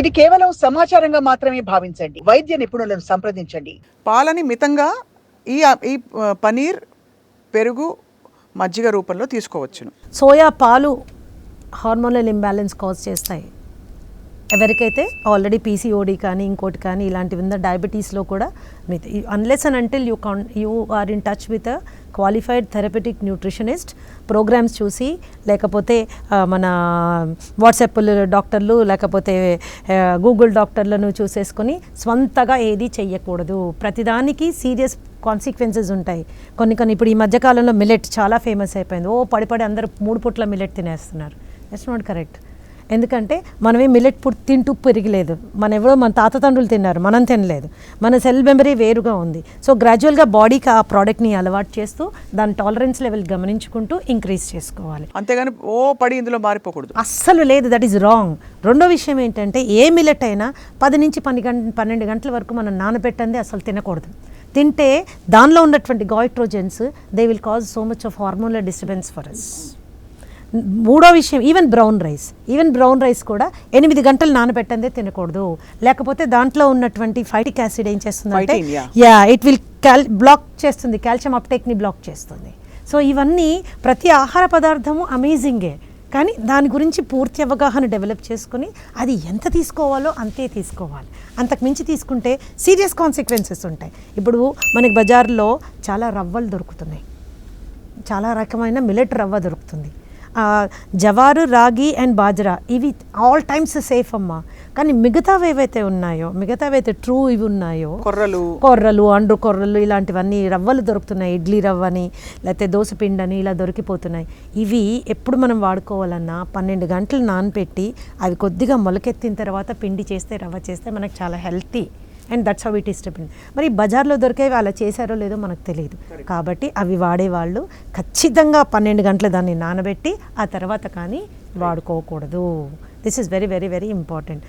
ఇది కేవలం సమాచారంగా మాత్రమే భావించండి. వైద్య నిపుణులను సంప్రదించండి. పాలని మితంగా ఈ ఈ పనీర్, పెరుగు, మజ్జిగ రూపంలో తీసుకోవచ్చును. సోయా పాలు హార్మోనల్ ఇంబ్యాలెన్స్ కాజ్ చేస్తాయి. ఎవరికైతే ఆల్రెడీ పీసీఓడి కానీ ఇంకోటి కానీ ఇలాంటివి ఉందో డయాబెటీస్లో కూడా unless and until you are in touch with a qualified therapeutic nutritionist programs చూసి, లేకపోతే మన వాట్సాప్ డాక్టర్లు లేకపోతే గూగుల్ డాక్టర్లను చూసేసుకొని స్వంతగా ఏది చెయ్యకూడదు. ప్రతిదానికి సీరియస్ కాన్సిక్వెన్సెస్ ఉంటాయి. కొన్ని ఇప్పుడు ఈ మధ్యకాలంలో మిల్లెట్ చాలా ఫేమస్ అయిపోయింది. పడి అందరూ 3 పూట్ల మిల్లెట్ తినేస్తున్నారు. That's not correct. ఎందుకంటే మనమే మిల్లెట్ తింటూ పెరిగలేదు. మన తాత తండ్రులు తిన్నారు, మనం తినలేదు. మన సెల్ మెమరీ వేరుగా ఉంది. సో గ్రాడ్యువల్గా బాడీకి ఆ ప్రోడక్ట్ని అలవాటు చేస్తూ దాని టాలరెన్స్ లెవెల్ గమనించుకుంటూ ఇంక్రీజ్ చేసుకోవాలి. అంతేగాని పడి ఇందులో మారిపోకూడదు. అస్సలు లేదు, దట్ ఈస్ రాంగ్. రెండో విషయం ఏంటంటే ఏ మిల్లెట్ అయినా 10 నుంచి 12 గంటల వరకు మనం నానబెట్టండి అసలు తినకూడదు. తింటే దానిలో ఉన్నటువంటి goitrogens they will cause so much of hormonal disturbance for us. మూడో విషయం, ఈవెన్ బ్రౌన్ రైస్ కూడా 8 గంటలు నానబెట్టందే తినకూడదు. లేకపోతే దాంట్లో ఉన్నటువంటి ఫైటిక్ యాసిడ్ ఏం చేస్తుందంటే ఇట్ విల్ బ్లాక్ చేస్తుంది, కాల్షియం అప్టేక్ని బ్లాక్ చేస్తుంది. సో ఇవన్నీ ప్రతి ఆహార పదార్థము అమేజింగే, కానీ దాని గురించి పూర్తి అవగాహన డెవలప్ చేసుకుని అది ఎంత తీసుకోవాలో అంతే తీసుకోవాలి. అంతకు మించి తీసుకుంటే సీరియస్ కాన్సిక్వెన్సెస్ ఉంటాయి. ఇప్పుడు మనకి బజార్లో చాలా రవ్వలు దొరుకుతున్నాయి, చాలా రకమైన మిల్లెట్ రవ్వ దొరుకుతుంది. జవారు, రాగి అండ్ బాజ్రా ఇవి ఆల్ టైమ్స్ సేఫ్ అమ్మా. కానీ మిగతావైతే ట్రూ ఇవి ఉన్నాయో, కొర్రలు, అండ్రు కొర్రలు, ఇలాంటివన్నీ రవ్వలు దొరుకుతున్నాయి. ఇడ్లీ రవ్వని లేకపోతే దోశ పిండని ఇలా దొరికిపోతున్నాయి. ఇవి ఎప్పుడు మనం వాడుకోవాలన్నా 12 గంటలు నానపెట్టి అవి కొద్దిగా మొలకెత్తిన తర్వాత పిండి చేస్తే, రవ్వ చేస్తే మనకు చాలా healthy. And that's how it is depend. మరి బజార్లో దొరికేవి అలా చేశారో లేదో మనకు తెలియదు. కాబట్టి అవి వాడేవాళ్ళు ఖచ్చితంగా 12 గంటలు దాన్ని నానబెట్టి ఆ తర్వాత కానీ వాడుకోకూడదు. This is very very very important.